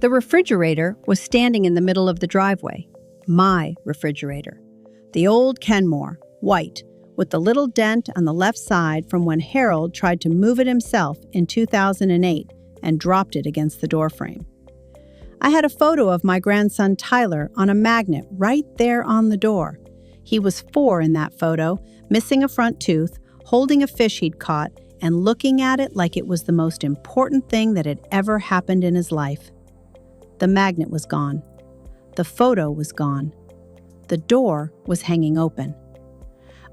The refrigerator was standing in the middle of the driveway. My refrigerator. The old Kenmore, white, with the little dent on the left side from when Harold tried to move it himself in 2008 and dropped it against the doorframe. I had a photo of my grandson Tyler on a magnet right there on the door. He was 4 in that photo, missing a front tooth, holding a fish he'd caught, and looking at it like it was the most important thing that had ever happened in his life. The magnet was gone. The photo was gone. The door was hanging open.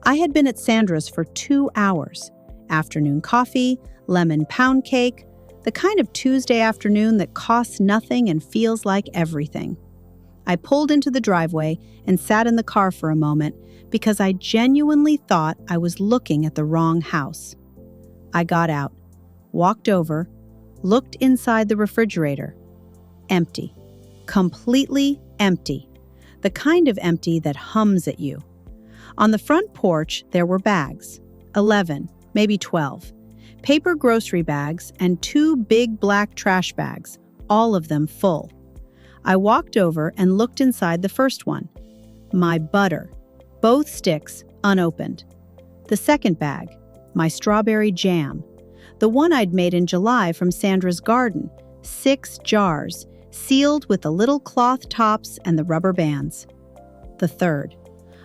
I had been at Sandra's for 2 hours. Afternoon coffee, lemon pound cake, the kind of Tuesday afternoon that costs nothing and feels like everything. I pulled into the driveway and sat in the car for a moment because I genuinely thought I was looking at the wrong house. I got out, walked over, looked inside the refrigerator. Empty. Completely empty. The kind of empty that hums at you. On the front porch, there were bags. 11, maybe 12. Paper grocery bags and 2 big black trash bags, all of them full. I walked over and looked inside the first one. My butter. Both sticks, unopened. The second bag. My strawberry jam. The one I'd made in July from Sandra's garden. 6 jars, sealed with the little cloth tops and the rubber bands. The third.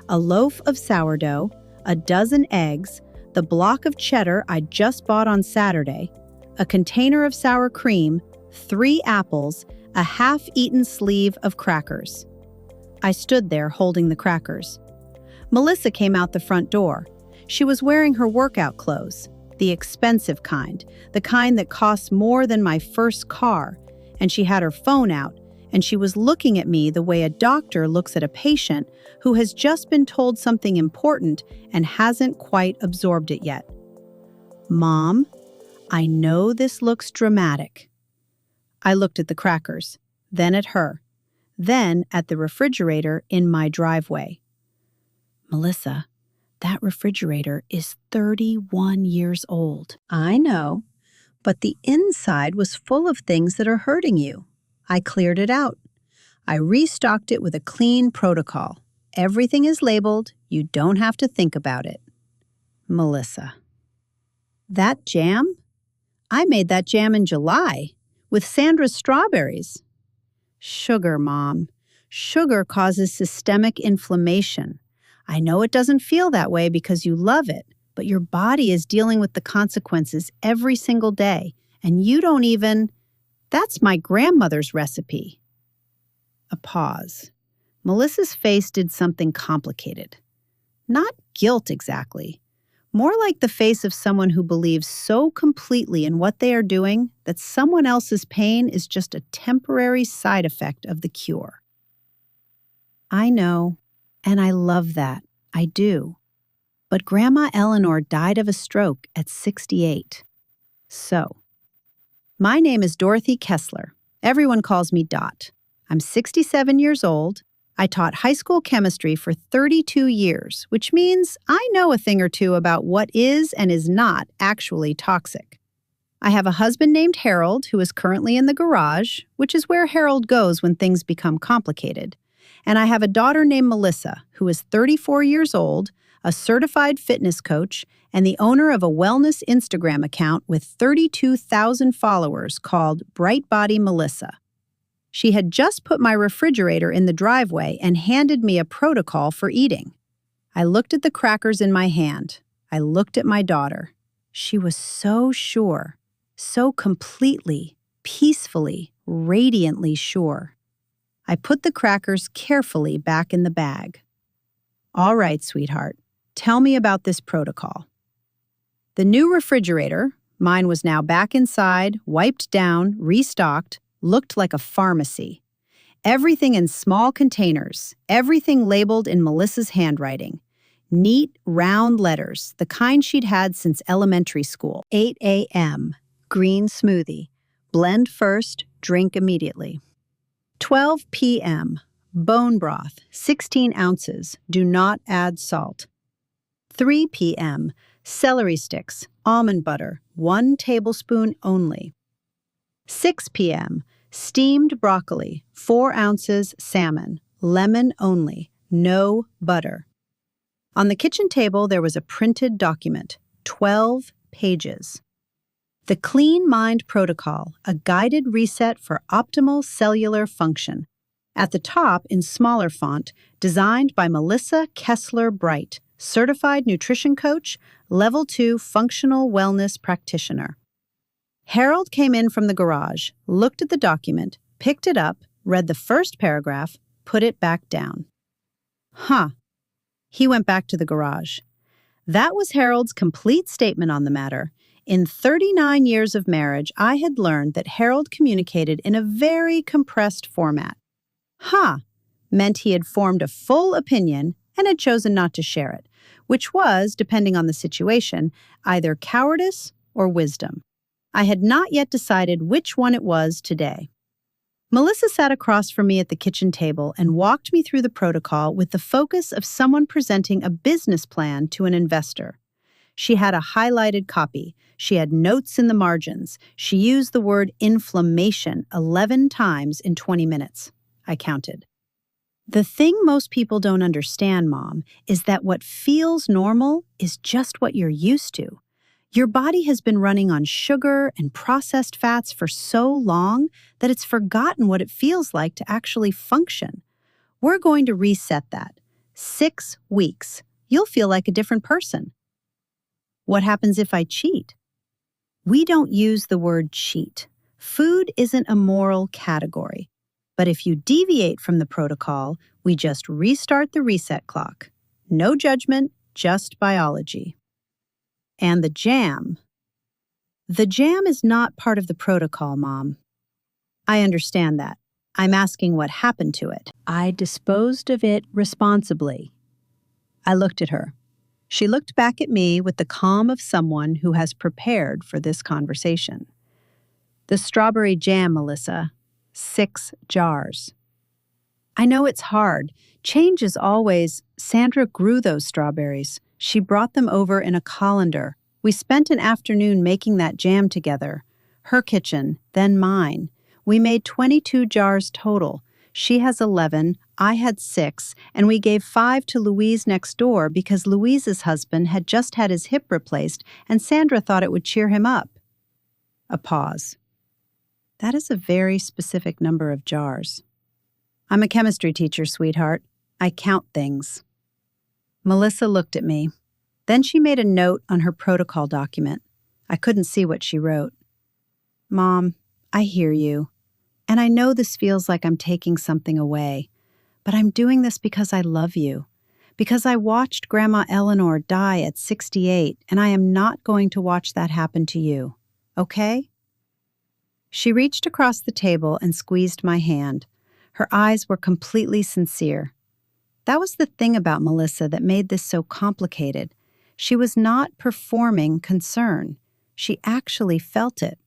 A loaf of sourdough, a dozen eggs, the block of cheddar I'd just bought on Saturday, a container of sour cream, 3 apples, a half-eaten sleeve of crackers. I stood there holding the crackers. Melissa came out the front door. She was wearing her workout clothes, the expensive kind, the kind that costs more than my first car, and she had her phone out, and she was looking at me the way a doctor looks at a patient who has just been told something important and hasn't quite absorbed it yet. "Mom, I know this looks dramatic." I looked at the crackers, then at her, then at the refrigerator in my driveway. "Melissa, that refrigerator is 31 years old." "I know, but the inside was full of things that are hurting you. I cleared it out. I restocked it with a clean protocol. Everything is labeled. You don't have to think about it." Melissa. "That jam? I made that jam in July with Sandra's strawberries." "Sugar, Mom. Sugar causes systemic inflammation. I know it doesn't feel that way because you love it, but your body is dealing with the consequences every single day, and you don't even... That's my grandmother's recipe." A pause. Melissa's face did something complicated. Not guilt exactly. More like the face of someone who believes so completely in what they are doing that someone else's pain is just a temporary side effect of the cure. "I know, and I love that. I do. But Grandma Eleanor died of a stroke at 68. So, my name is Dorothy Kessler. Everyone calls me Dot. I'm 67 years old. I taught high school chemistry for 32 years, which means I know a thing or two about what is and is not actually toxic. I have a husband named Harold who is currently in the garage, which is where Harold goes when things become complicated. And I have a daughter named Melissa, who is 34 years old, a certified fitness coach, and the owner of a wellness Instagram account with 32,000 followers called Bright Body Melissa. She had just put my refrigerator in the driveway and handed me a protocol for eating. I looked at the crackers in my hand. I looked at my daughter. She was so sure, so completely, peacefully, radiantly sure. I put the crackers carefully back in the bag. "All right, sweetheart, tell me about this protocol." The new refrigerator, mine was now back inside, wiped down, restocked, looked like a pharmacy. Everything in small containers, everything labeled in Melissa's handwriting. Neat, round letters, the kind she'd had since elementary school. 8 a.m., green smoothie. Blend first, drink immediately. 12 p.m., bone broth, 16 ounces. Do not add salt. 3 p.m., celery sticks, almond butter, 1 tablespoon only. 6 p.m., Steamed broccoli, 4 ounces salmon, lemon only, no butter. On the kitchen table, there was a printed document, 12 pages. The Clean Mind Protocol, a guided reset for optimal cellular function. At the top, in smaller font, designed by Melissa Kessler Bright, certified nutrition coach, level 2 functional wellness practitioner. Harold came in from the garage, looked at the document, picked it up, read the first paragraph, put it back down. He went back to the garage. That was Harold's complete statement on the matter. In 39 years of marriage, I had learned that Harold communicated in a very compressed format. Meant he had formed a full opinion and had chosen not to share it, which was, depending on the situation, either cowardice or wisdom. I had not yet decided which one it was today. Melissa sat across from me at the kitchen table and walked me through the protocol with the focus of someone presenting a business plan to an investor. She had a highlighted copy. She had notes in the margins. She used the word inflammation 11 times in 20 minutes. I counted. The thing most people don't understand, Mom, is that what feels normal is just what you're used to. Your body has been running on sugar and processed fats for so long that it's forgotten what it feels like to actually function. We're going to reset that. 6 weeks. You'll feel like a different person. What happens if I cheat? We don't use the word cheat. Food isn't a moral category. But if you deviate from the protocol, we just restart the reset clock. No judgment, just biology. And the jam. The jam is not part of the protocol, Mom. I understand that. I'm asking what happened to it. I disposed of it responsibly. I looked at her. She looked back at me with the calm of someone who has prepared for this conversation. The strawberry jam, Melissa. 6 jars. I know it's hard. Change is always... Sandra grew those strawberries. She brought them over in a colander. We spent an afternoon making that jam together. Her kitchen, then mine. We made 22 jars total. She has 11, I had 6, and we gave 5 to Louise next door because Louise's husband had just had his hip replaced and Sandra thought it would cheer him up. A pause. That is a very specific number of jars. I'm a chemistry teacher, sweetheart. I count things. Melissa looked at me. Then she made a note on her protocol document. I couldn't see what she wrote. Mom, I hear you. And I know this feels like I'm taking something away. But I'm doing this because I love you. Because I watched Grandma Eleanor die at 68, and I am not going to watch that happen to you. Okay? She reached across the table and squeezed my hand. Her eyes were completely sincere. That was the thing about Melissa that made this so complicated. She was not performing concern. She actually felt it.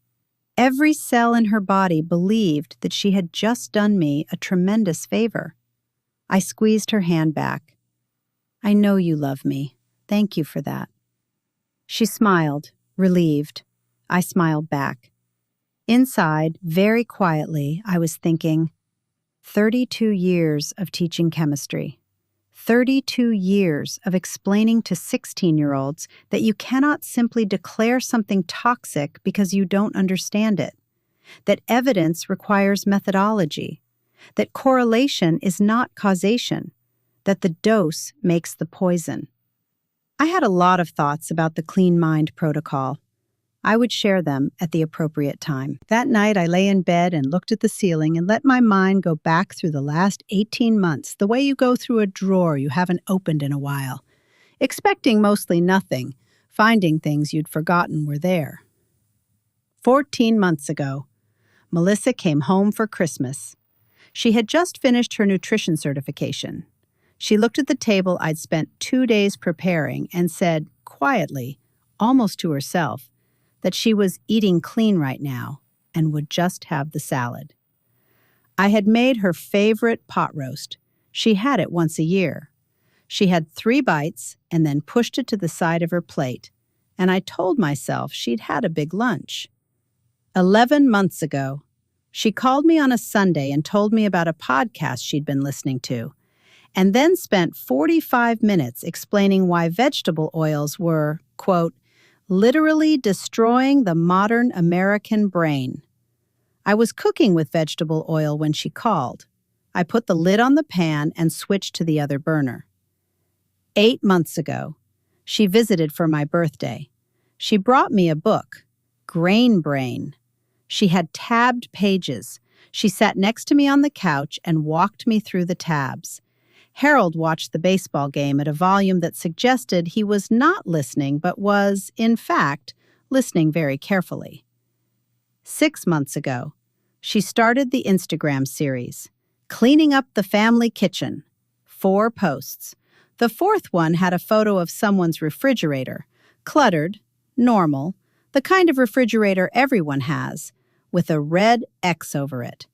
Every cell in her body believed that she had just done me a tremendous favor. I squeezed her hand back. I know you love me. Thank you for that. She smiled, relieved. I smiled back. Inside, very quietly, I was thinking, 32 years of teaching chemistry. 32 years of explaining to 16-year-olds that you cannot simply declare something toxic because you don't understand it, that evidence requires methodology, that correlation is not causation, that the dose makes the poison. I had a lot of thoughts about the Clean Mind Protocol. I would share them at the appropriate time. That night, I lay in bed and looked at the ceiling and let my mind go back through the last 18 months, the way you go through a drawer you haven't opened in a while, expecting mostly nothing, finding things you'd forgotten were there. 14 months ago, Melissa came home for Christmas. She had just finished her nutrition certification. She looked at the table I'd spent 2 days preparing and said, quietly, almost to herself, that she was eating clean right now and would just have the salad. I had made her favorite pot roast. She had it once a year. She had 3 bites and then pushed it to the side of her plate, and I told myself she'd had a big lunch. 11 months ago, She called me on a Sunday and told me about a podcast she'd been listening to, and then spent 45 minutes explaining why vegetable oils were, quote, literally destroying the modern American brain. I was cooking with vegetable oil when she called. I put the lid on the pan and switched to the other burner. 8 months ago, she visited for my birthday. She brought me a book, Grain Brain. She had tabbed pages. She sat next to me on the couch and walked me through the tabs. Harold watched the baseball game at a volume that suggested he was not listening, but was, in fact, listening very carefully. 6 months ago, she started the Instagram series, Cleaning Up the Family Kitchen. 4 posts. The fourth one had a photo of someone's refrigerator, cluttered, normal, the kind of refrigerator everyone has, with a red X over it.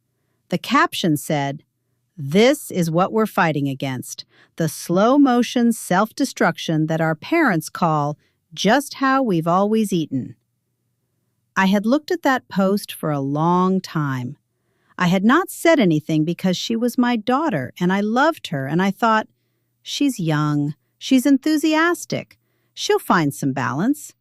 The caption said, "This is what we're fighting against, the slow-motion self-destruction that our parents call just how we've always eaten." I had looked at that post for a long time. I had not said anything because she was my daughter and I loved her, and I thought, she's young, she's enthusiastic, she'll find some balance.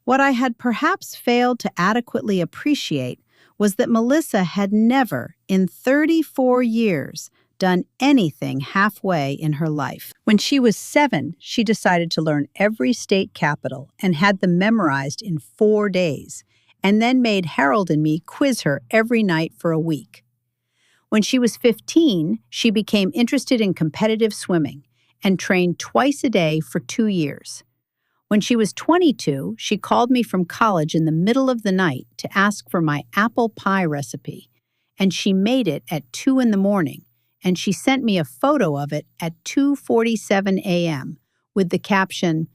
What I had perhaps failed to adequately appreciate was that Melissa had never, in 34 years, done anything halfway in her life. When she was 7, she decided to learn every state capital and had them memorized in 4 days, and then made Harold and me quiz her every night for a week. When she was 15, she became interested in competitive swimming and trained twice a day for 2 years. When she was 22, she called me from college in the middle of the night to ask for my apple pie recipe, and she made it at 2 in the morning, and she sent me a photo of it at 2:47 a.m. with the caption,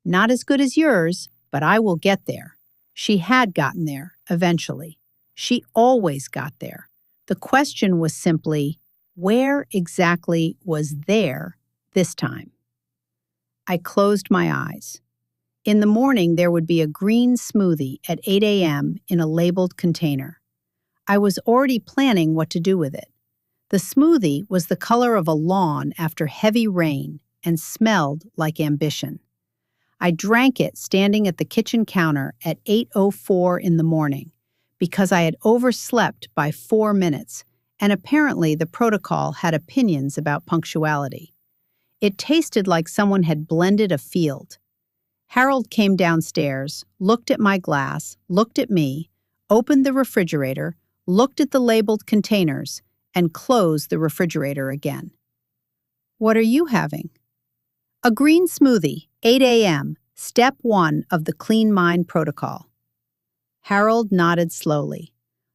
"Not as good as yours, but I will get there." She had gotten there, eventually. She always got there. The question was simply, where exactly was there this time? I closed my eyes. In the morning, there would be a green smoothie at 8 a.m. in a labeled container. I was already planning what to do with it. The smoothie was the color of a lawn after heavy rain and smelled like ambition. I drank it standing at the kitchen counter at 8:04 in the morning because I had overslept by 4 minutes, and apparently the protocol had opinions about punctuality. It tasted like someone had blended a field. Harold came downstairs, looked at my glass, looked at me, opened the refrigerator, looked at the labeled containers, and closed the refrigerator again. "What are you having?" "A green smoothie, 8 a.m., step 1 of the Clean Mind Protocol." Harold nodded slowly,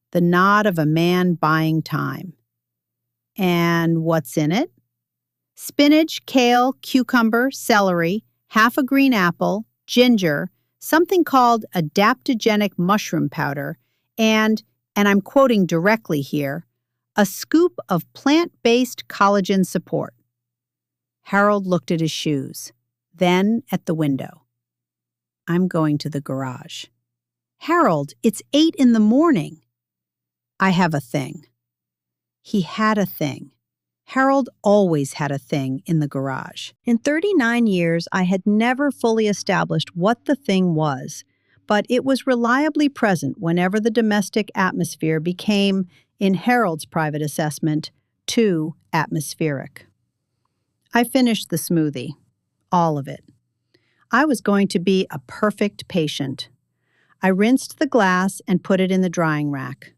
the nod of a man buying time. "And what's in it?" "Spinach, kale, cucumber, celery, half a green apple, ginger, something called adaptogenic mushroom powder, and I'm quoting directly here, a scoop of plant-based collagen support." Harold looked at his shoes, then at the window. "I'm going to the garage." "Harold, it's 8 in the morning." "I have a thing." He had a thing. Harold always had a thing in the garage. In 39 years, I had never fully established what the thing was, but it was reliably present whenever the domestic atmosphere became, in Harold's private assessment, too atmospheric. I finished the smoothie, all of it. I was going to be a perfect patient. I rinsed the glass and put it in the drying rack.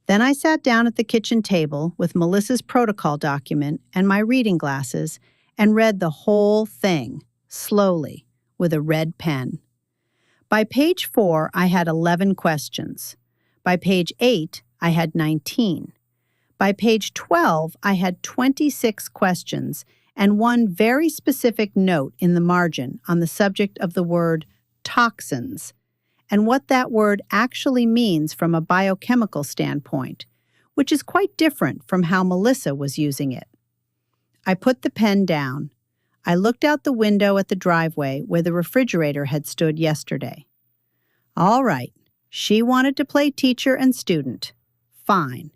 Then I sat down at the kitchen table with Melissa's protocol document and my reading glasses and read the whole thing, slowly, with a red pen. By page 4, I had 11 questions. By page 8, I had 19. By page 12, I had 26 questions and one very specific note in the margin on the subject of the word toxins, and what that word actually means from a biochemical standpoint, which is quite different from how Melissa was using it. I put the pen down. I looked out the window at the driveway where the refrigerator had stood yesterday. All right, she wanted to play teacher and student. fine.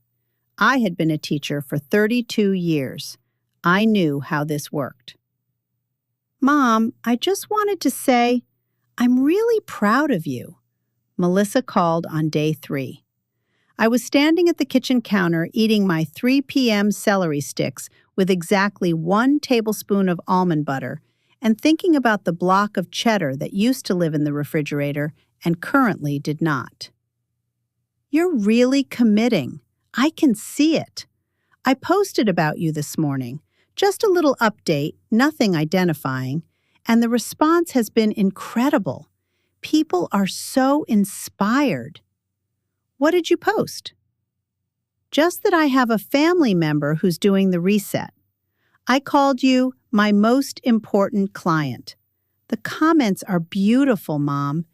I had been a teacher for 32 years. I knew how this worked. Mom, I just wanted to say, I'm really proud of you, Melissa called on day 3. I was standing at the kitchen counter eating my 3 p.m. celery sticks with exactly 1 tablespoon of almond butter and thinking about the block of cheddar that used to live in the refrigerator and currently did not. You're really committing. I can see it. I posted about you this morning. Just a little update, nothing identifying, and the response has been incredible. People are so inspired. What did you post? Just that I have a family member who's doing the reset. I called you my most important client. The comments are beautiful, Mom.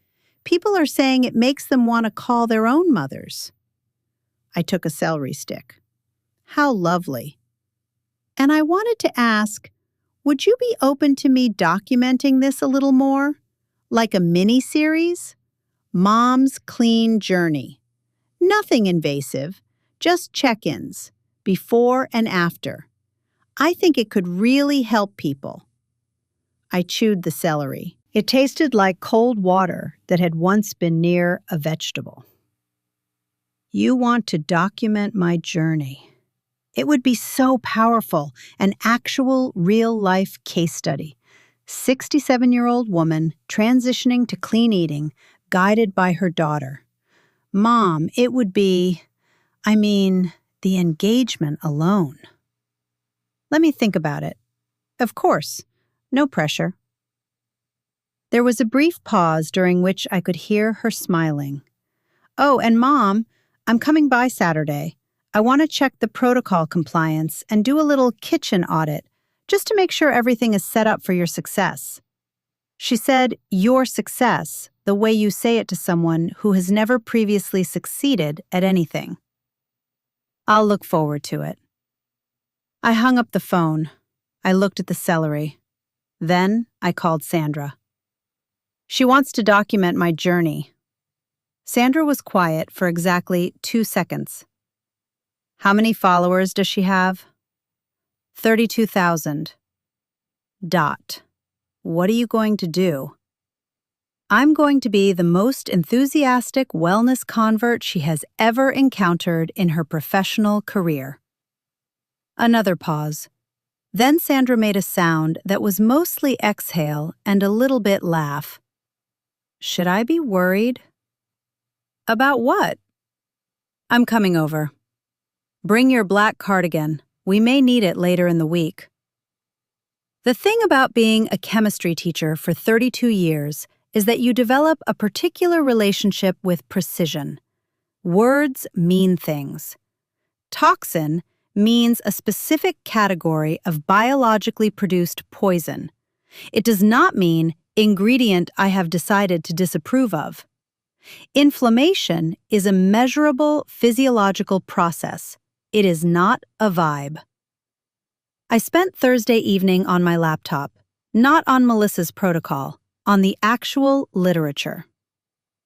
People are saying it makes them want to call their own mothers. I took a celery stick. How lovely. And I wanted to ask, would you be open to me documenting this a little more? Like a mini-series? Mom's Clean Journey. Nothing invasive, just check-ins, before and after. I think it could really help people. I chewed the celery. It tasted like cold water that had once been near a vegetable. You want to document my journey. It would be so powerful, an actual real-life case study. 67-year-old woman transitioning to clean eating, guided by her daughter. Mom, it would be, the engagement alone. Let me think about it. Of course, no pressure. There was a brief pause during which I could hear her smiling. Oh, and Mom, I'm coming by Saturday. I want to check the protocol compliance and do a little kitchen audit, just to make sure everything is set up for your success. She said, your success, the way you say it to someone who has never previously succeeded at anything. I'll look forward to it. I hung up the phone. I looked at the celery. Then I called Sandra. She wants to document my journey. Sandra was quiet for exactly 2 seconds. How many followers does she have? 32,000. What are you going to do? I'm going to be the most enthusiastic wellness convert she has ever encountered in her professional career. Another pause. Then Sandra made a sound that was mostly exhale and a little bit laugh. Should I be worried? About what? I'm coming over. Bring your black cardigan. We may need it later in the week. The thing about being a chemistry teacher for 32 years is that you develop a particular relationship with precision. Words mean things. Toxin means a specific category of biologically produced poison. It does not mean ingredient I have decided to disapprove of. Inflammation is a measurable physiological process. It is not a vibe. I spent Thursday evening on my laptop, not on Melissa's protocol, on the actual literature.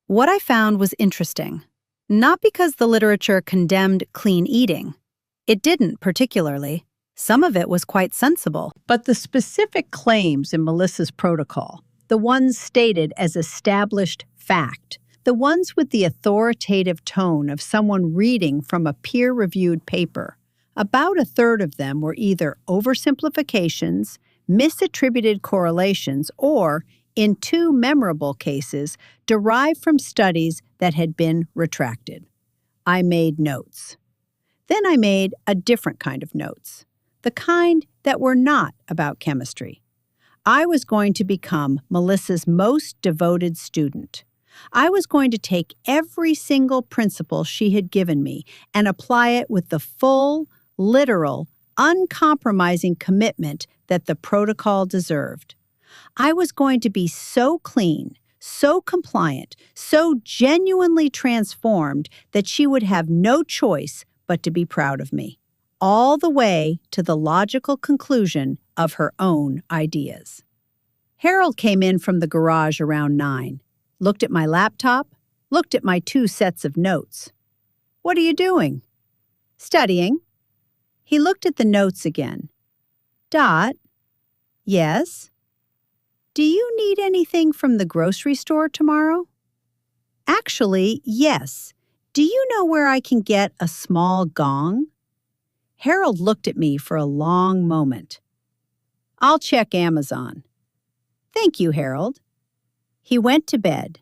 What I found was interesting, not because the literature condemned clean eating. It didn't particularly. Some of it was quite sensible. But the specific claims in Melissa's protocol, the ones stated as established fact, the ones with the authoritative tone of someone reading from a peer-reviewed paper, about a third of them were either oversimplifications, misattributed correlations, or, in 2 memorable cases, derived from studies that had been retracted. I made notes. Then I made a different kind of notes, the kind that were not about chemistry. I was going to become Melissa's most devoted student. I was going to take every single principle she had given me and apply it with the full, literal, uncompromising commitment that the protocol deserved. I was going to be so clean, so compliant, so genuinely transformed that she would have no choice but to be proud of me, all the way to the logical conclusion of her own ideas. Harold came in from the garage around 9, looked at my laptop, looked at my 2 sets of notes. What are you doing? Studying. He looked at the notes again. Dot. Yes? Do you need anything from the grocery store tomorrow? Actually, yes. Do you know where I can get a small gong? Harold looked at me for a long moment. I'll check Amazon. Thank you, Harold. He went to bed.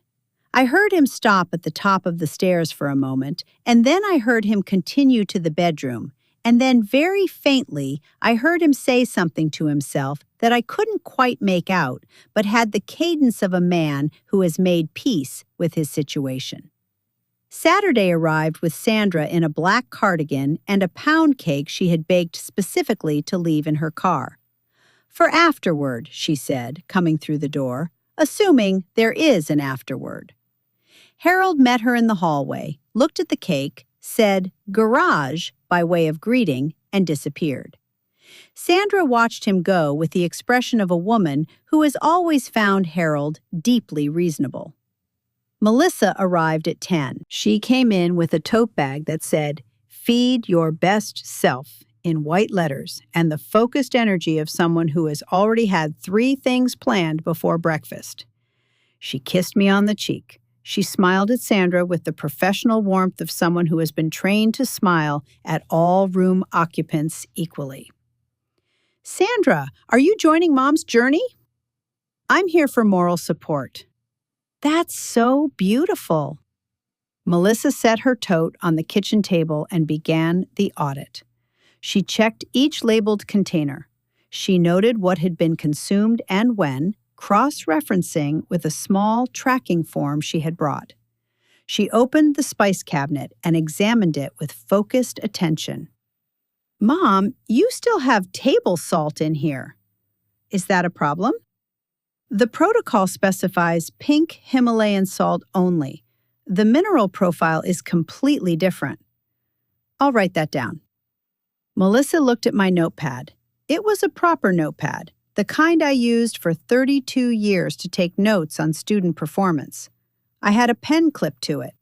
I heard him stop at the top of the stairs for a moment, and then I heard him continue to the bedroom, and then very faintly I heard him say something to himself that I couldn't quite make out, but had the cadence of a man who has made peace with his situation. Saturday arrived with Sandra in a black cardigan and a pound cake she had baked specifically to leave in her car. For afterward, she said, coming through the door, assuming there is an afterward. Harold met her in the hallway, looked at the cake, said garage by way of greeting, and disappeared. Sandra watched him go with the expression of a woman who has always found Harold deeply reasonable. Melissa arrived at 10. She came in with a tote bag that said, "Feed your best self," in white letters, and the focused energy of someone who has already had 3 things planned before breakfast. She kissed me on the cheek. She smiled at Sandra with the professional warmth of someone who has been trained to smile at all room occupants equally. Sandra, are you joining Mom's journey? I'm here for moral support. That's so beautiful. Melissa set her tote on the kitchen table and began the audit. She checked each labeled container. She noted what had been consumed and when, cross-referencing with a small tracking form she had brought. She opened the spice cabinet and examined it with focused attention. Mom, you still have table salt in here. Is that a problem? The protocol specifies pink Himalayan salt only. The mineral profile is completely different. I'll write that down. Melissa looked at my notepad. It was a proper notepad, the kind I used for 32 years to take notes on student performance. I had a pen clipped to it.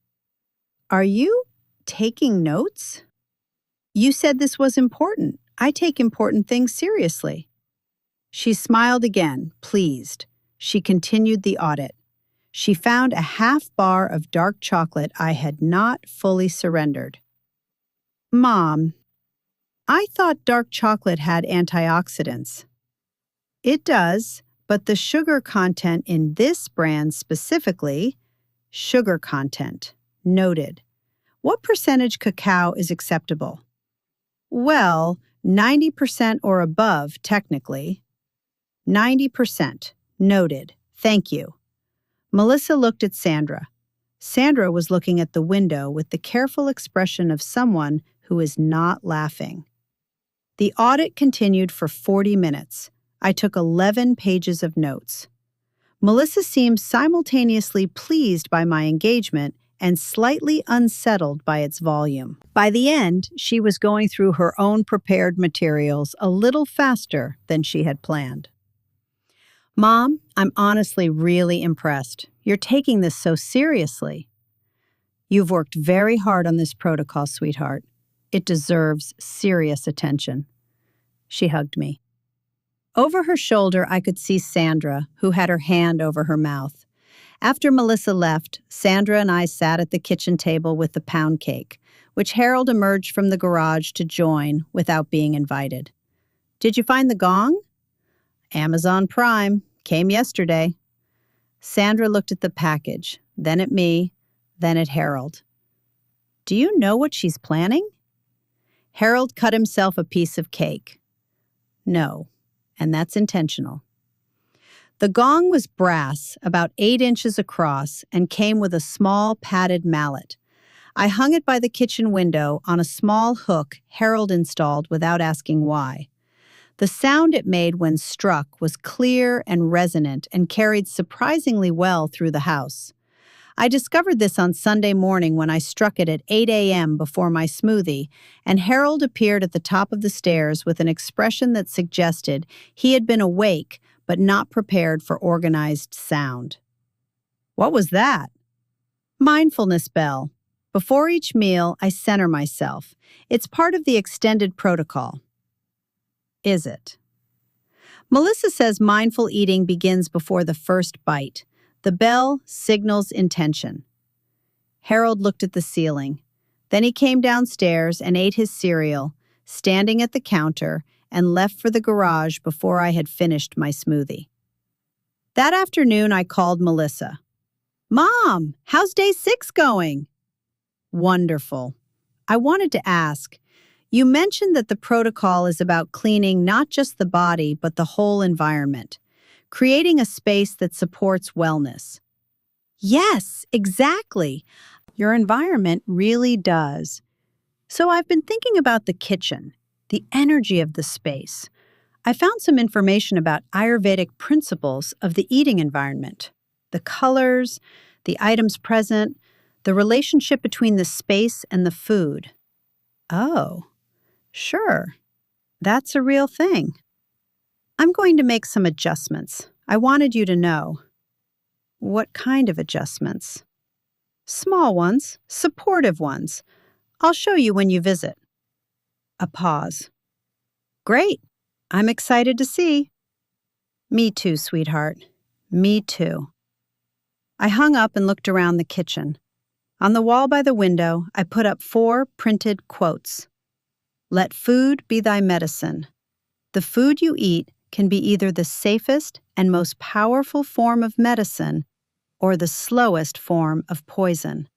Are you taking notes? You said this was important. I take important things seriously. She smiled again, pleased. She continued the audit. She found a half bar of dark chocolate I had not fully surrendered. Mom, I thought dark chocolate had antioxidants. It does, but the sugar content in this brand specifically, sugar content, noted. What percentage cacao is acceptable? Well, 90% or above, technically. 90%. Noted. Thank you. Melissa looked at Sandra. Sandra was looking at the window with the careful expression of someone who is not laughing. The audit continued for 40 minutes. I took 11 pages of notes. Melissa seemed simultaneously pleased by my engagement and slightly unsettled by its volume. By the end, she was going through her own prepared materials a little faster than she had planned. Mom, I'm honestly really impressed. You're taking this so seriously. You've worked very hard on this protocol, sweetheart. It deserves serious attention. She hugged me. Over her shoulder, I could see Sandra, who had her hand over her mouth. After Melissa left, Sandra and I sat at the kitchen table with the pound cake, which Harold emerged from the garage to join without being invited. Did you find the gong? Amazon Prime. Came yesterday. Sandra looked at the package, then at me, then at Harold. Do you know what she's planning? Harold cut himself a piece of cake. No, and that's intentional. The gong was brass, about 8 inches across, and came with a small padded mallet. I hung it by the kitchen window on a small hook Harold installed without asking why. The sound it made when struck was clear and resonant and carried surprisingly well through the house. I discovered this on Sunday morning when I struck it at 8 a.m. before my smoothie, and Harold appeared at the top of the stairs with an expression that suggested he had been awake but not prepared for organized sound. What was that? Mindfulness bell. Before each meal, I center myself. It's part of the extended protocol. Is it? Melissa says mindful eating begins before the first bite. The bell signals intention. Harold looked at the ceiling. Then he came downstairs and ate his cereal, standing at the counter, and left for the garage before I had finished my smoothie. That afternoon, I called Melissa. "Mom, how's day 6 going?" "Wonderful. I wanted to ask, you mentioned that the protocol is about cleaning not just the body, but the whole environment, creating a space that supports wellness." "Yes, exactly. Your environment really does. So I've been thinking about the kitchen, the energy of the space. I found some information about Ayurvedic principles of the eating environment, the colors, the items present, the relationship between the space and the food." "Oh, sure. That's a real thing. I'm going to make some adjustments. I wanted you to know." "What kind of adjustments?" "Small ones, supportive ones. I'll show you when you visit." A pause. "Great. I'm excited to see." "Me too, sweetheart. Me too." I hung up and looked around the kitchen. On the wall by the window, I put up 4 printed quotes. "Let food be thy medicine. The food you eat can be either the safest and most powerful form of medicine or the slowest form of poison.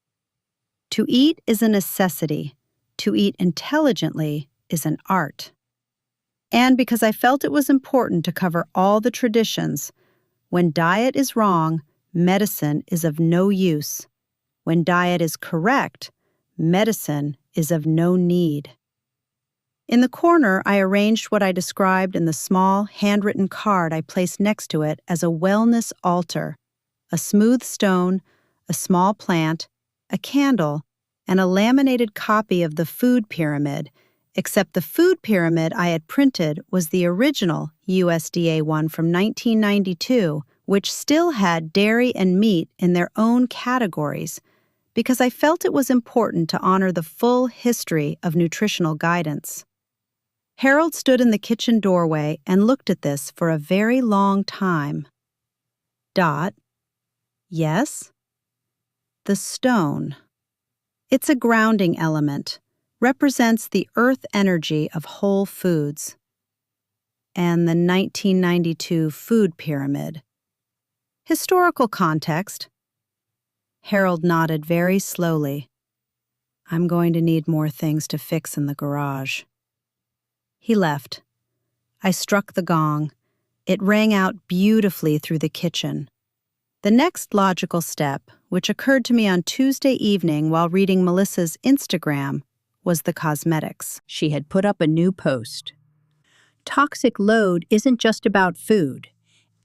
To eat is a necessity. To eat intelligently is an art." And because I felt it was important to cover all the traditions, when diet is wrong, medicine is of no use. When diet is correct, medicine is of no need. In the corner, I arranged what I described in the small, handwritten card I placed next to it as a wellness altar: a smooth stone, a small plant, a candle, and a laminated copy of the food pyramid, except the food pyramid I had printed was the original USDA one from 1992, which still had dairy and meat in their own categories, because I felt it was important to honor the full history of nutritional guidance. Harold stood in the kitchen doorway and looked at this for a very long time. "Dot. Yes?" "The stone. It's a grounding element, represents the earth energy of whole foods." "And the 1992 food pyramid." "Historical context." Harold nodded very slowly. "I'm going to need more things to fix in the garage." He left. I struck the gong. It rang out beautifully through the kitchen. The next logical step, which occurred to me on Tuesday evening while reading Melissa's Instagram, was the cosmetics. She had put up a new post. Toxic load isn't just about food.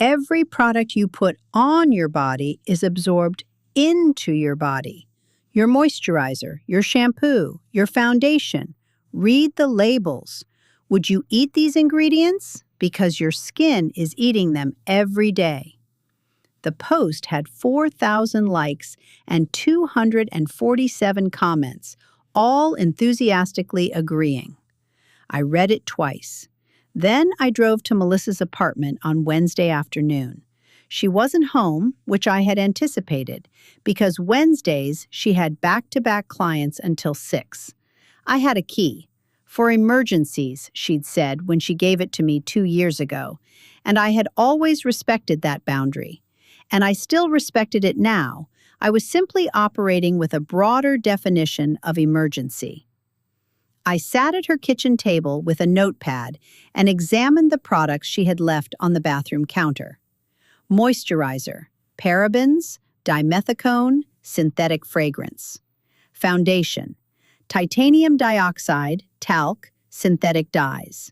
Every product you put on your body is absorbed into your body. Your moisturizer, your shampoo, your foundation. Read the labels. Would you eat these ingredients? Because your skin is eating them every day. The post had 4,000 likes and 247 comments, all enthusiastically agreeing. I read it twice. Then I drove to Melissa's apartment on Wednesday afternoon. She wasn't home, which I had anticipated, because Wednesdays she had back-to-back clients until 6. I had a key. For emergencies, she'd said when she gave it to me 2 years ago, and I had always respected that boundary. And I still respected it now. I was simply operating with a broader definition of emergency. I sat at her kitchen table with a notepad and examined the products she had left on the bathroom counter. Moisturizer, parabens, dimethicone, synthetic fragrance. Foundation, titanium dioxide, talc, synthetic dyes.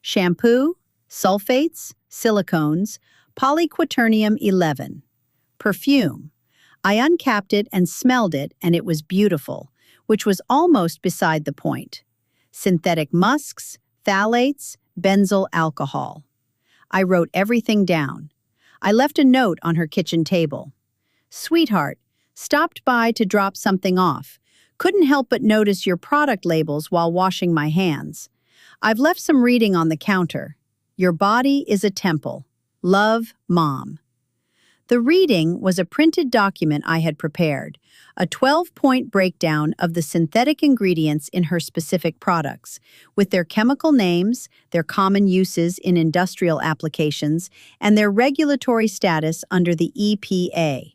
Shampoo, sulfates, silicones, polyquaternium 11. Perfume. I uncapped it and smelled it, and it was beautiful, which was almost beside the point. Synthetic musks, phthalates, benzyl alcohol. I wrote everything down. I left a note on her kitchen table. "Sweetheart, stopped by to drop something off. Couldn't help but notice your product labels while washing my hands. I've left some reading on the counter. Your body is a temple. Love, Mom. The reading was a printed document I had prepared, a 12-point breakdown of the synthetic ingredients in her specific products, with their chemical names, their common uses in industrial applications, and their regulatory status under the EPA.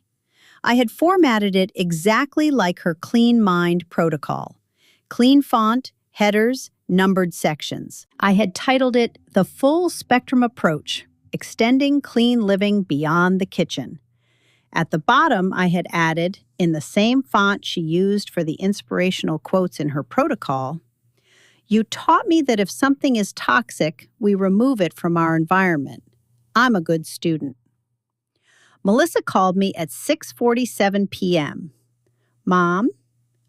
I had formatted it exactly like her Clean Mind protocol. Clean font, headers, numbered sections. I had titled it The Full Spectrum Approach, Extending Clean Living Beyond the Kitchen. At the bottom, I had added, in the same font she used for the inspirational quotes in her protocol, "You taught me that if something is toxic, we remove it from our environment. I'm a good student." Melissa called me at 6:47 p.m. "Mom,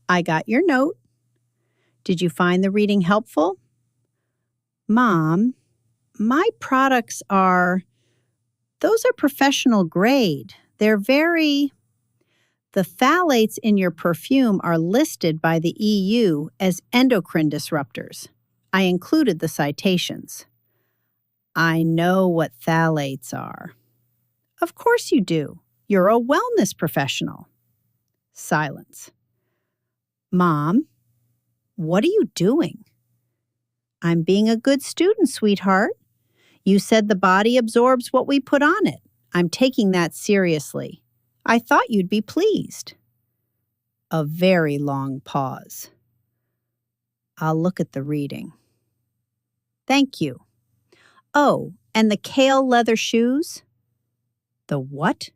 I got your note. Did you find the reading helpful?" "Mom, my products those are professional grade. They're the phthalates in your perfume are listed by the EU as endocrine disruptors. I included the citations." "I know what phthalates are." "Of course you do. You're a wellness professional." Silence. "Mom, what are you doing?" "I'm being a good student, sweetheart. You said the body absorbs what we put on it. I'm taking that seriously. I thought you'd be pleased." A very long pause. "I'll look at the reading." "Thank you. Oh, and the kale leather shoes?" "The what?"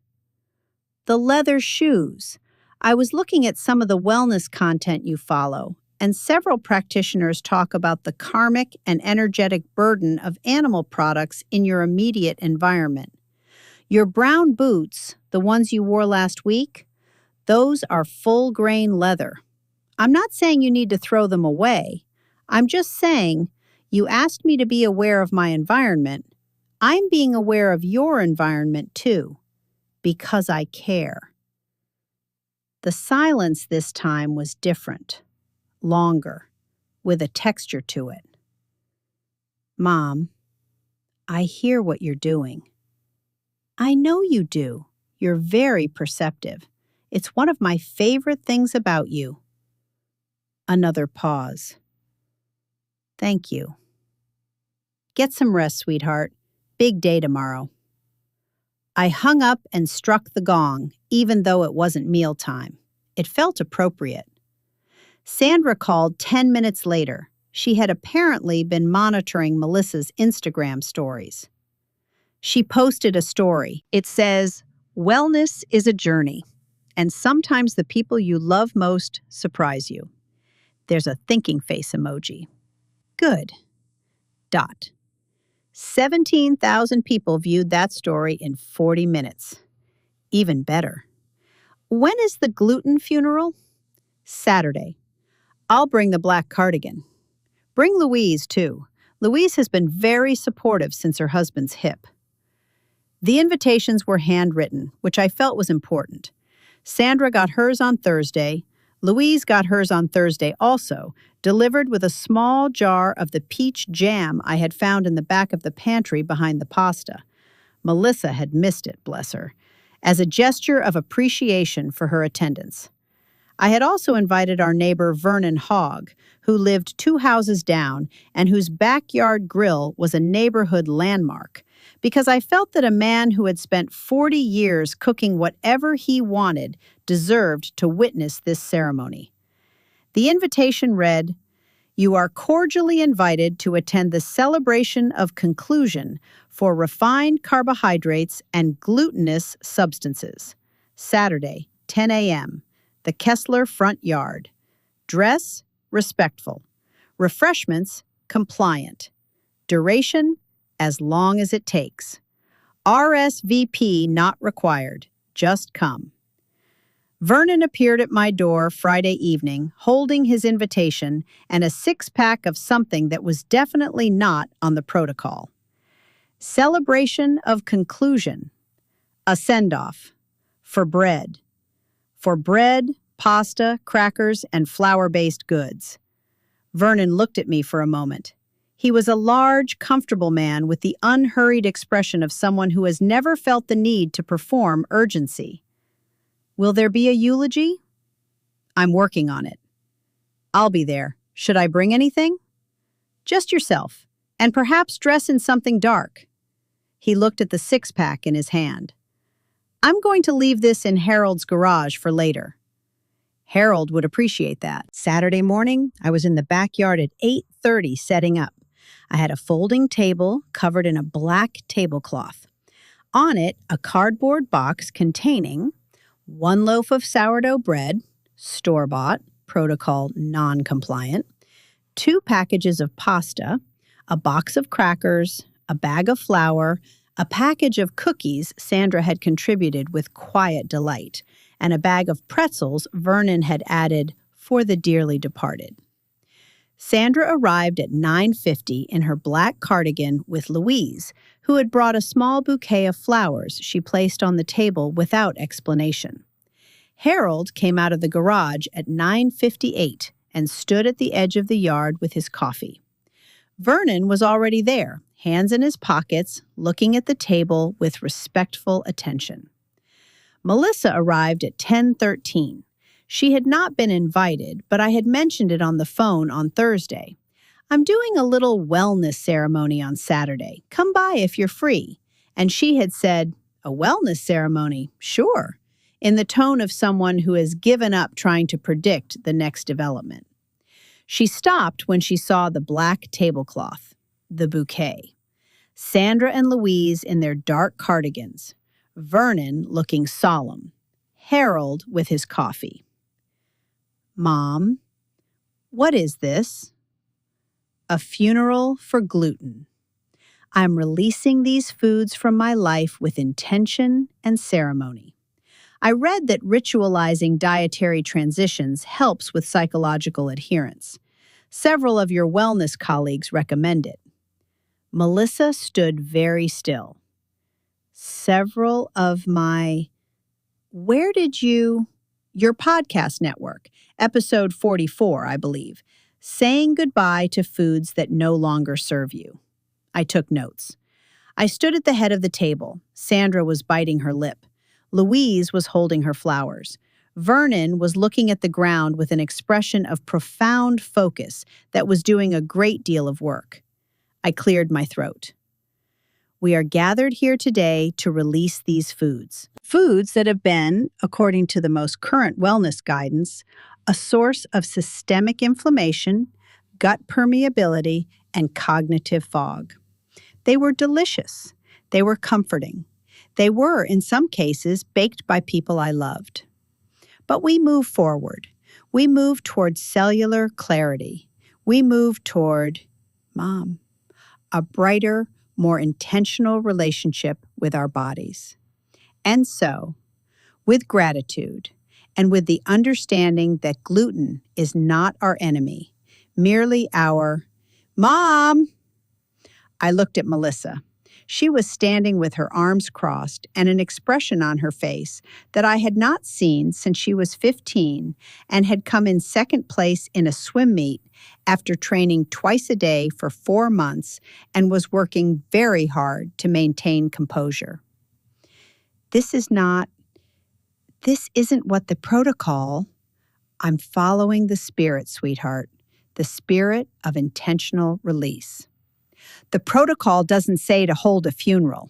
"The leather shoes. I was looking at some of the wellness content you follow, and several practitioners talk about the karmic and energetic burden of animal products in your immediate environment. Your brown boots, the ones you wore last week, those are full-grain leather. I'm not saying you need to throw them away. I'm just saying, you asked me to be aware of my environment. I'm being aware of your environment too, because I care." The silence this time was different. Longer, with a texture to it. "Mom, I hear what you're doing." "I know you do. You're very perceptive. It's one of my favorite things about you." Another pause. "Thank you." "Get some rest, sweetheart. Big day tomorrow." I hung up and struck the gong, even though it wasn't mealtime. It felt appropriate. Sandra called 10 minutes later. She had apparently been monitoring Melissa's Instagram stories. She posted a story. It says, "Wellness is a journey, and sometimes the people you love most surprise you." There's a thinking face emoji. Good. 17,000 people viewed that story in 40 minutes. Even better. "When is the gluten funeral?" "Saturday. I'll bring the black cardigan. Bring Louise, too. Louise has been very supportive since her husband's hip." The invitations were handwritten, which I felt was important. Sandra got hers on Thursday. Louise got hers on Thursday also, delivered with a small jar of the peach jam I had found in the back of the pantry behind the pasta. Melissa had missed it, bless her, as a gesture of appreciation for her attendance. I had also invited our neighbor Vernon Hogg, who lived 2 houses down and whose backyard grill was a neighborhood landmark, because I felt that a man who had spent 40 years cooking whatever he wanted deserved to witness this ceremony. The invitation read, "You are cordially invited to attend the celebration of conclusion for refined carbohydrates and glutinous substances. Saturday, 10 a.m., the Kessler front yard. Dress, respectful. Refreshments, compliant. Duration, as long as it takes. RSVP not required. Just come." Vernon appeared at my door Friday evening, holding his invitation and a 6-pack of something that was definitely not on the protocol. Celebration of conclusion. A send-off. For bread. For bread, pasta, crackers, and flour-based goods. Vernon looked at me for a moment. He was a large, comfortable man with the unhurried expression of someone who has never felt the need to perform urgency. Will there be a eulogy? I'm working on it. I'll be there. Should I bring anything? Just yourself, and perhaps dress in something dark. He looked at the six-pack in his hand. I'm going to leave this in Harold's garage for later. Harold would appreciate that. Saturday morning, I was in the backyard at 8:30 setting up. I had a folding table covered in a black tablecloth. On it, a cardboard box containing 1 loaf of sourdough bread, store-bought, protocol non-compliant, 2 packages of pasta, a box of crackers, a bag of flour, a package of cookies Sandra had contributed with quiet delight, and a bag of pretzels Vernon had added for the dearly departed. Sandra arrived at 9:50 in her black cardigan with Louise, who had brought a small bouquet of flowers she placed on the table without explanation. Harold came out of the garage at 9:58 and stood at the edge of the yard with his coffee. Vernon was already there, hands in his pockets, looking at the table with respectful attention. Melissa arrived at 10:13. She had not been invited, but I had mentioned it on the phone on Thursday. I'm doing a little wellness ceremony on Saturday. Come by if you're free. And she had said, a wellness ceremony? Sure, in the tone of someone who has given up trying to predict the next development. She stopped when she saw the black tablecloth, the bouquet, Sandra and Louise in their dark cardigans, Vernon looking solemn, Harold with his coffee. Mom, what is this? A funeral for gluten. I'm releasing these foods from my life with intention and ceremony. I read that ritualizing dietary transitions helps with psychological adherence. Several of your wellness colleagues recommend it. Melissa stood very still. Several of my... Where did you... Your podcast network, episode 44, I believe. Saying goodbye to foods that no longer serve you. I took notes. I stood at the head of the table. Sandra was biting her lip. Louise was holding her flowers. Vernon was looking at the ground with an expression of profound focus that was doing a great deal of work. I cleared my throat. We are gathered here today to release these foods. Foods that have been, according to the most current wellness guidance, a source of systemic inflammation, gut permeability, and cognitive fog. They were delicious. They were comforting. They were, in some cases, baked by people I loved. But we move forward. We move toward cellular clarity. We move toward, Mom, a brighter, more intentional relationship with our bodies. And so, with gratitude, and with the understanding that gluten is not our enemy, merely our, Mom! I looked at Melissa. She was standing with her arms crossed and an expression on her face that I had not seen since she was 15 and had come in second place in a swim meet after training twice a day for 4 months and was working very hard to maintain composure. This isn't what the protocol. I'm following the spirit, sweetheart, the spirit of intentional release. The protocol doesn't say to hold a funeral.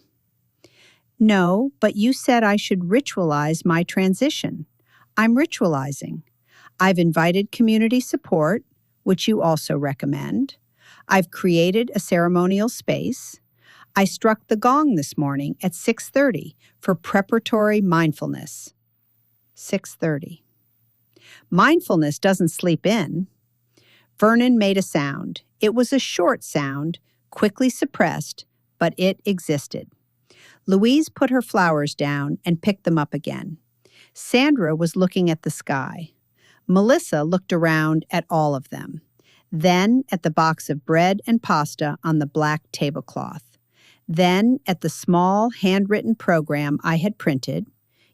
No, but you said I should ritualize my transition. I'm ritualizing. I've invited community support, which you also recommend. I've created a ceremonial space. I struck the gong this morning at 6:30 for preparatory mindfulness. 6:30. Mindfulness doesn't sleep in. Vernon made a sound. It was a short sound, quickly suppressed, but it existed. Louise put her flowers down and picked them up again. Sandra was looking at the sky. Melissa looked around at all of them, then at the box of bread and pasta on the black tablecloth, then at the small handwritten program I had printed.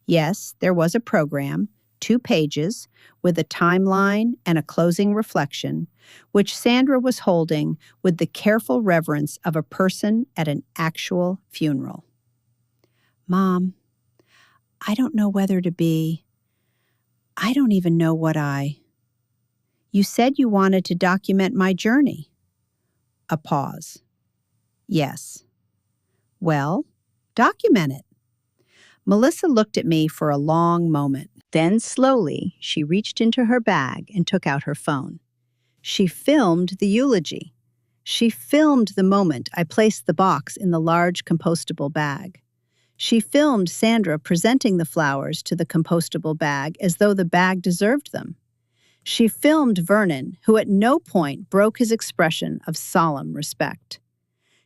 Yes, there was a program 2 pages, with a timeline and a closing reflection, which Sandra was holding with the careful reverence of a person at an actual funeral. Mom, I don't know whether to be. I don't even know what I. You said you wanted to document my journey. A pause. Yes. Well, document it. Melissa looked at me for a long moment. Then slowly, she reached into her bag and took out her phone. She filmed the eulogy. She filmed the moment I placed the box in the large compostable bag. She filmed Sandra presenting the flowers to the compostable bag as though the bag deserved them. She filmed Vernon, who at no point broke his expression of solemn respect.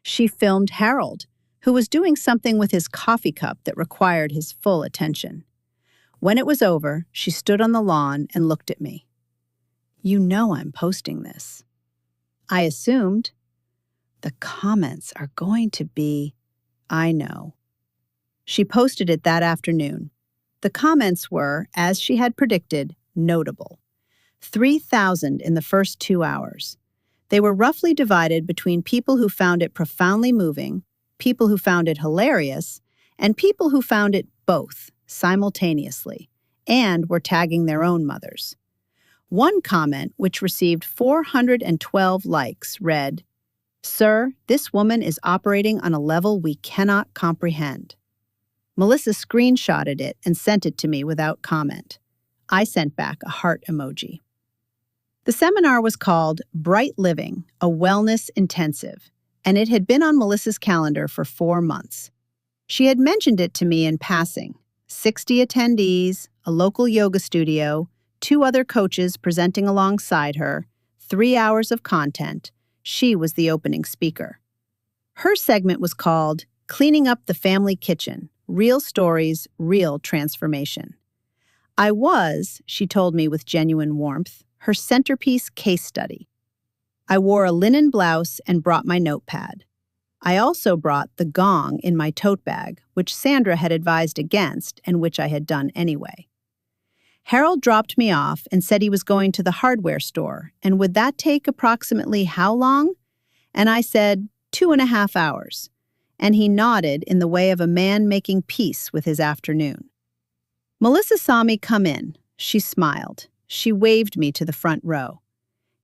She filmed Harold, who was doing something with his coffee cup that required his full attention. When it was over, she stood on the lawn and looked at me. You know I'm posting this. I assumed. The comments are going to be, I know. She posted it that afternoon. The comments were, as she had predicted, notable. 3,000 in the first 2 hours. They were roughly divided between people who found it profoundly moving, people who found it hilarious, and people who found it both simultaneously, and were tagging their own mothers. One comment, which received 412 likes, read, "Sir, this woman is operating on a level we cannot comprehend." Melissa screenshotted it and sent it to me without comment. I sent back a heart emoji. The seminar was called Bright Living, a Wellness Intensive, and it had been on Melissa's calendar for 4 months. She had mentioned it to me in passing. 60 attendees, a local yoga studio, 2 other coaches presenting alongside her, 3 hours of content. She was the opening speaker. Her segment was called Cleaning Up the Family Kitchen, Real Stories, Real Transformation. I was, she told me with genuine warmth, her centerpiece case study. I wore a linen blouse and brought my notepad. I also brought the gong in my tote bag, which Sandra had advised against and which I had done anyway. Harold dropped me off and said he was going to the hardware store, and would that take approximately how long? And I said, 2.5 hours. And he nodded in the way of a man making peace with his afternoon. Melissa saw me come in. She smiled. She waved me to the front row.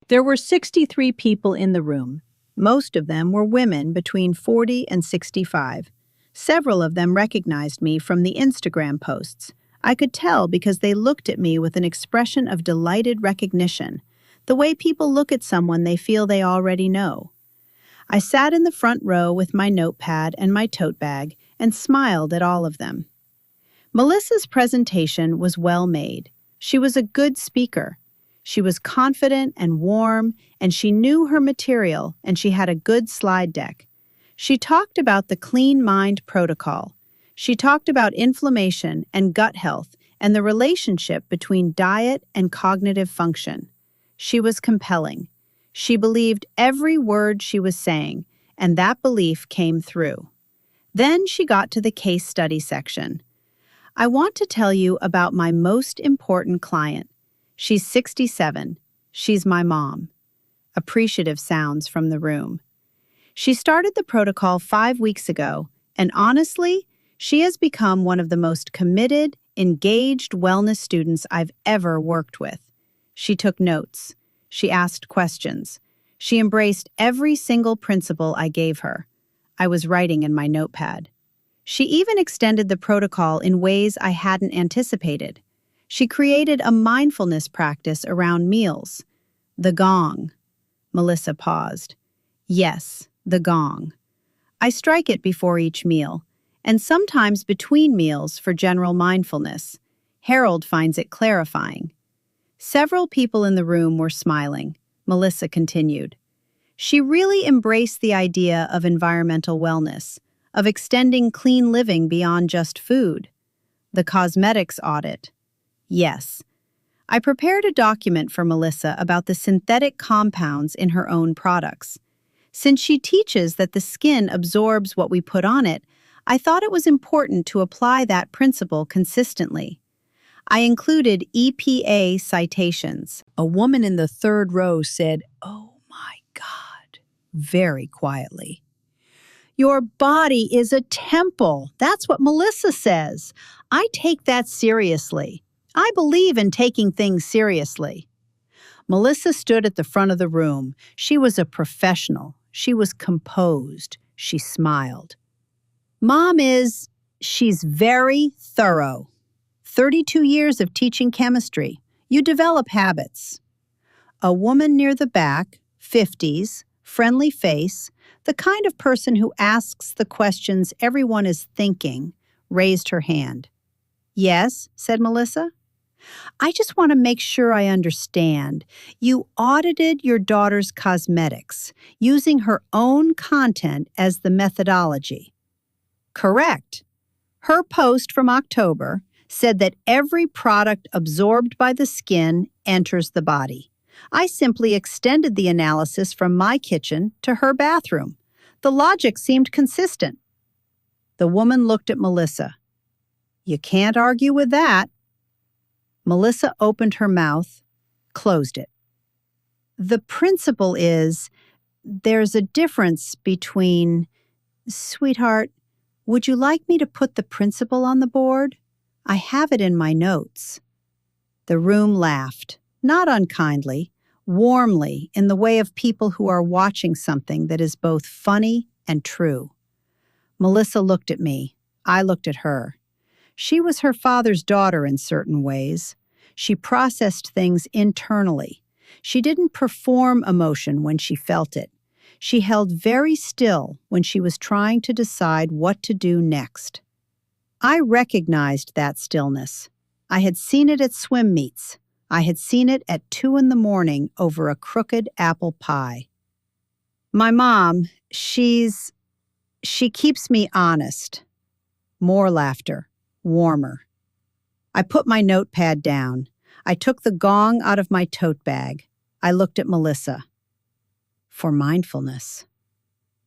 There were 63 people in the room. Most of them were women between 40 and 65. Several of them recognized me from the Instagram posts. I could tell because they looked at me with an expression of delighted recognition, the way people look at someone they feel they already know. I sat in the front row with my notepad and my tote bag and smiled at all of them. Melissa's presentation was well made. She was a good speaker. She was confident and warm, and she knew her material, and she had a good slide deck. She talked about the Clean Mind Protocol. She talked about inflammation and gut health and the relationship between diet and cognitive function. She was compelling. She believed every word she was saying, and that belief came through. Then she got to the case study section. I want to tell you about my most important client. She's 67. She's my mom. Appreciative sounds from the room. She started the protocol 5 weeks ago, and honestly, she has become one of the most committed, engaged wellness students I've ever worked with. She took notes. She asked questions. She embraced every single principle I gave her. I was writing in my notepad. She even extended the protocol in ways I hadn't anticipated. She created a mindfulness practice around meals. The gong. Melissa paused. Yes, the gong. I strike it before each meal, and sometimes between meals for general mindfulness. Harold finds it clarifying. Several people in the room were smiling. Melissa continued. She really embraced the idea of environmental wellness, of extending clean living beyond just food. The cosmetics audit. Yes. I prepared a document for Melissa about the synthetic compounds in her own products. Since she teaches that the skin absorbs what we put on it, I thought it was important to apply that principle consistently. I included EPA citations. A woman in the third row said, "Oh my God," very quietly. "Your body is a temple. That's what Melissa says. I take that seriously. I believe in taking things seriously." Melissa stood at the front of the room. She was a professional. She was composed. She smiled. She's very thorough. 32 years of teaching chemistry. You develop habits. A woman near the back, 50s, friendly face, the kind of person who asks the questions everyone is thinking, raised her hand. "Yes," said Melissa. "I just want to make sure I understand. You audited your daughter's cosmetics, using her own content as the methodology." "Correct. Her post from October said that every product absorbed by the skin enters the body. I simply extended the analysis from my kitchen to her bathroom. The logic seemed consistent." The woman looked at Melissa. "You can't argue with that." Melissa opened her mouth, closed it. "The principle is, there's a difference between, sweetheart, would you like me to put the principle on the board? I have it in my notes." The room laughed, not unkindly, warmly, in the way of people who are watching something that is both funny and true. Melissa looked at me. I looked at her. She was her father's daughter in certain ways. She processed things internally. She didn't perform emotion when she felt it. She held very still when she was trying to decide what to do next. I recognized that stillness. I had seen it at swim meets. I had seen it at 2 a.m. over a crooked apple pie. "My mom, she keeps me honest." More laughter, warmer. I put my notepad down. I took the gong out of my tote bag. I looked at Melissa. "For mindfulness."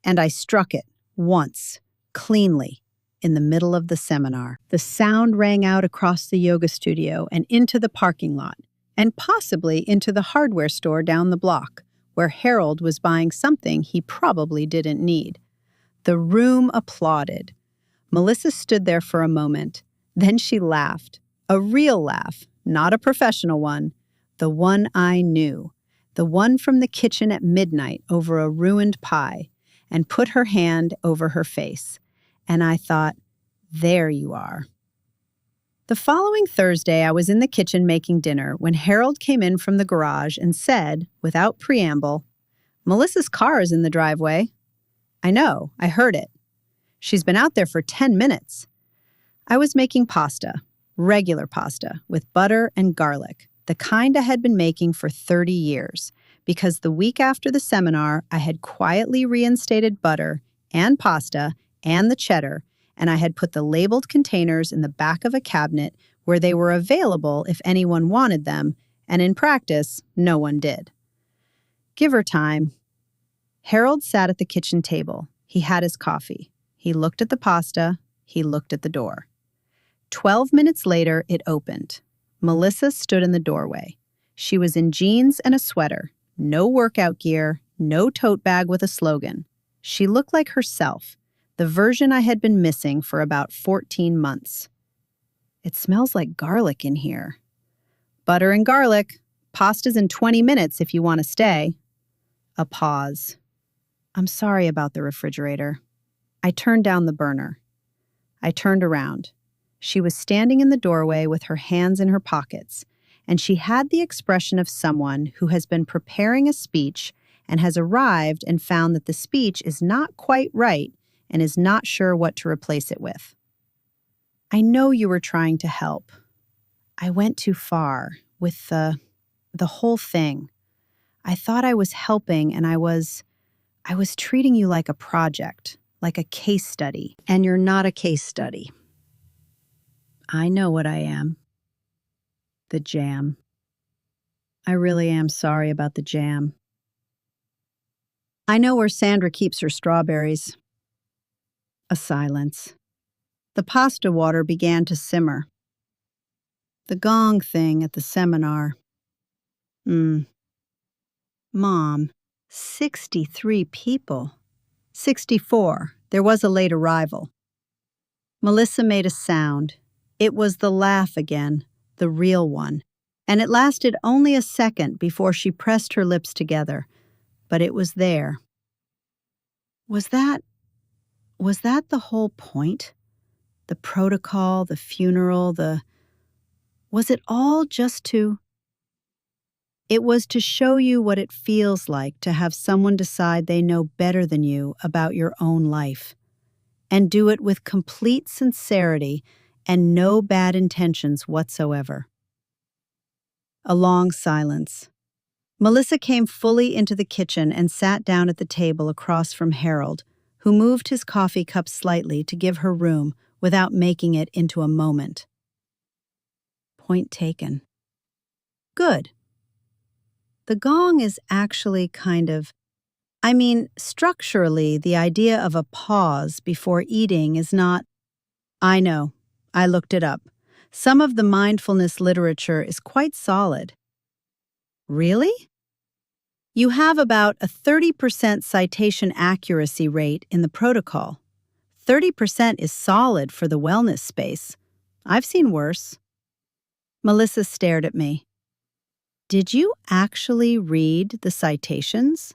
And I struck it, once, cleanly, in the middle of the seminar. The sound rang out across the yoga studio and into the parking lot, and possibly into the hardware store down the block, where Harold was buying something he probably didn't need. The room applauded. Melissa stood there for a moment. Then she laughed. A real laugh, not a professional one. The one I knew. The one from the kitchen at midnight over a ruined pie, and put her hand over her face. And I thought, there you are. The following Thursday, I was in the kitchen making dinner when Harold came in from the garage and said, without preamble, "Melissa's car is in the driveway." "I know, I heard it. She's been out there for 10 minutes. I was making pasta, regular pasta, with butter and garlic, the kind I had been making for 30 years, because the week after the seminar, I had quietly reinstated butter and pasta and the cheddar, and I had put the labeled containers in the back of a cabinet where they were available if anyone wanted them, and in practice, no one did. Give her time. Harold sat at the kitchen table. He had his coffee. He looked at the pasta. He looked at the door. 12 minutes later, it opened. Melissa stood in the doorway. She was in jeans and a sweater, no workout gear, no tote bag with a slogan. She looked like herself, the version I had been missing for about 14 months. "It smells like garlic in here." "Butter and garlic. Pasta's in 20 minutes if you want to stay." A pause. "I'm sorry about the refrigerator." I turned down the burner. I turned around. She was standing in the doorway with her hands in her pockets, and she had the expression of someone who has been preparing a speech and has arrived and found that the speech is not quite right and is not sure what to replace it with. "I know you were trying to help. I went too far with the whole thing. I thought I was helping, and I was treating you like a project, like a case study, and you're not a case study." "I know what I am. The jam. I really am sorry about the jam. I know where Sandra keeps her strawberries." A silence. The pasta water began to simmer. The gong thing at the seminar. Mom, 63 people. 64. There was a late arrival. Melissa made a sound. It was the laugh again, the real one. And it lasted only a second before she pressed her lips together. But it was there. Was that the whole point? The protocol, the funeral, was it all just to... It was to show you what it feels like to have someone decide they know better than you about your own life, and do it with complete sincerity and no bad intentions whatsoever. A long silence. Melissa came fully into the kitchen and sat down at the table across from Harold, who moved his coffee cup slightly to give her room without making it into a moment. Point taken. Good. The gong is actually structurally, the idea of a pause before eating is not... I know. I looked it up. Some of the mindfulness literature is quite solid. Really? You have about a 30% citation accuracy rate in the protocol. 30% is solid for the wellness space. I've seen worse. Melissa stared at me. Did you actually read the citations?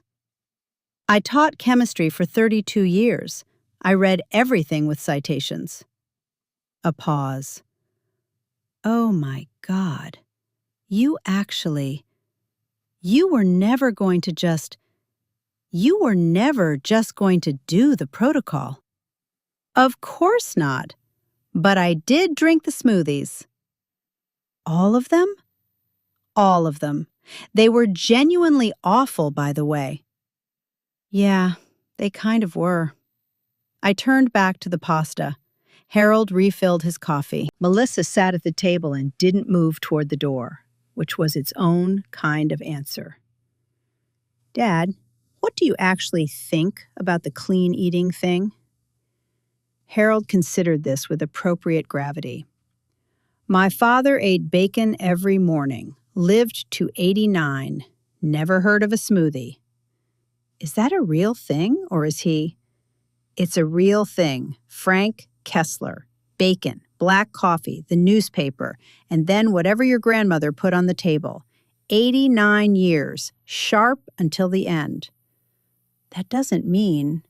I taught chemistry for 32 years. I read everything with citations. A pause. Oh my God. You were never just going to do the protocol. Of course not. But I did drink the smoothies. All of them? All of them. They were genuinely awful, by the way. Yeah, they kind of were. I turned back to the pasta. Harold refilled his coffee. Melissa sat at the table and didn't move toward the door, which was its own kind of answer. Dad, what do you actually think about the clean eating thing? Harold considered this with appropriate gravity. My father ate bacon every morning, lived to 89, never heard of a smoothie. Is that a real thing, or is he... It's a real thing. Frank Kessler. Bacon, black coffee, the newspaper, and then whatever your grandmother put on the table. 89 years, sharp until the end. That doesn't mean...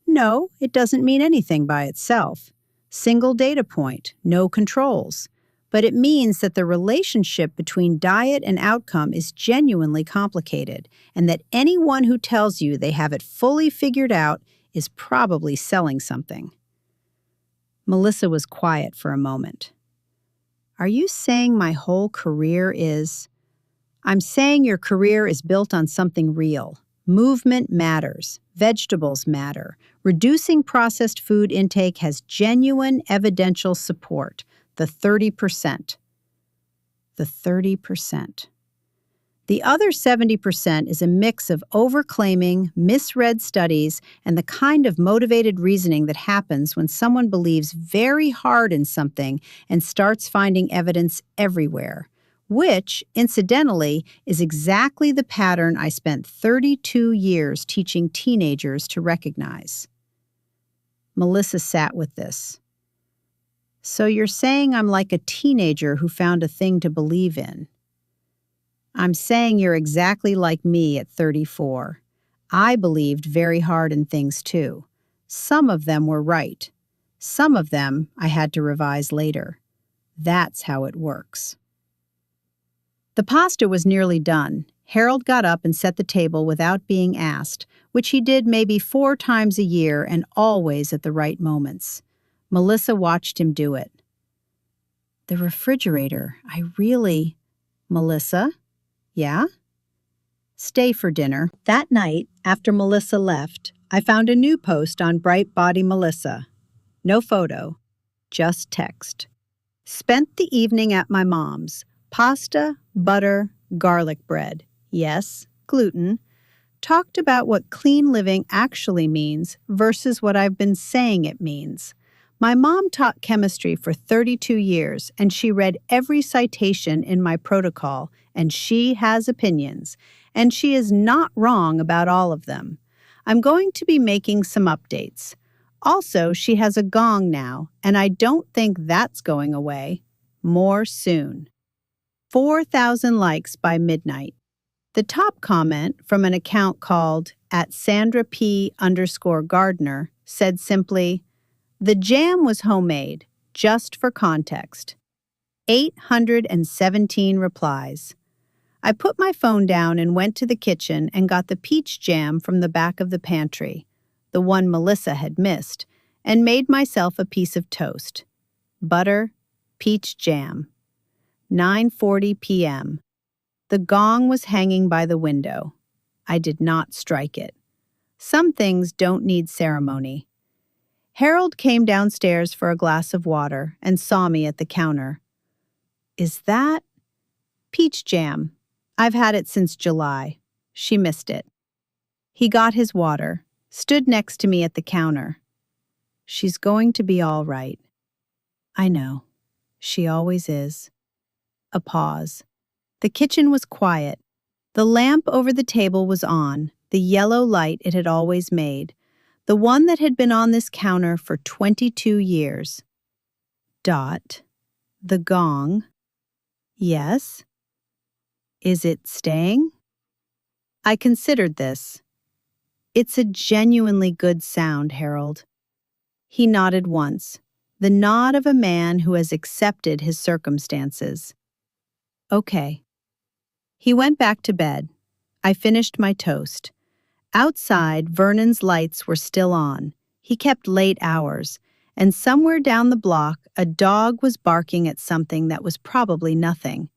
No, it doesn't mean anything by itself. Single data point, no controls. But it means that the relationship between diet and outcome is genuinely complicated, and that anyone who tells you they have it fully figured out is probably selling something. Melissa was quiet for a moment. Are you saying my whole career is... I'm saying your career is built on something real. Movement matters. Vegetables matter. Reducing processed food intake has genuine evidential support. The 30%. The 30%. The other 70% is a mix of overclaiming, misread studies, and the kind of motivated reasoning that happens when someone believes very hard in something and starts finding evidence everywhere, which, incidentally, is exactly the pattern I spent 32 years teaching teenagers to recognize. Melissa sat with this. So you're saying I'm like a teenager who found a thing to believe in. I'm saying you're exactly like me at 34. I believed very hard in things too. Some of them were right. Some of them I had to revise later. That's how it works. The pasta was nearly done. Harold got up and set the table without being asked, which he did maybe 4 times a year and always at the right moments. Melissa watched him do it. The refrigerator, Melissa? Yeah? Stay for dinner. That night, after Melissa left, I found a new post on Bright Body Melissa. No photo, just text. Spent the evening at my mom's. Pasta, butter, garlic bread. Yes, gluten. Talked about what clean living actually means versus what I've been saying it means. My mom taught chemistry for 32 years, and she read every citation in my protocol, and she has opinions, and she is not wrong about all of them. I'm going to be making some updates. Also, she has a gong now, and I don't think that's going away. More soon. 4,000 likes by midnight. The top comment from an account called @SandraP_Gardner said simply, "The jam was homemade, just for context." 817 replies. I put my phone down and went to the kitchen and got the peach jam from the back of the pantry, the one Melissa had missed, and made myself a piece of toast. Butter, peach jam. 9:40 p.m. The gong was hanging by the window. I did not strike it. Some things don't need ceremony. Harold came downstairs for a glass of water and saw me at the counter. "Is that?" "Peach jam. I've had it since July." She missed it. He got his water, stood next to me at the counter. "She's going to be all right." "I know. She always is." A pause. The kitchen was quiet. The lamp over the table was on, the yellow light it had always made, the one that had been on this counter for 22 years. Dot. The gong. Yes. Is it staying? I considered this. It's a genuinely good sound, Harold. He nodded once, the nod of a man who has accepted his circumstances. Okay. He went back to bed. I finished my toast. Outside, Vernon's lights were still on. He kept late hours, and somewhere down the block, a dog was barking at something that was probably nothing.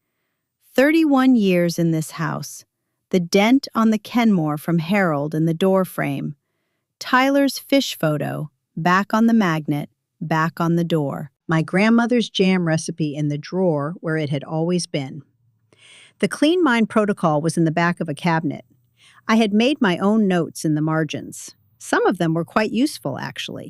31 years in this house. The dent on the Kenmore from Harold in the door frame. Tyler's fish photo, back on the magnet, back on the door. My grandmother's jam recipe in the drawer where it had always been. The Clean Mind protocol was in the back of a cabinet. I had made my own notes in the margins. Some of them were quite useful, actually.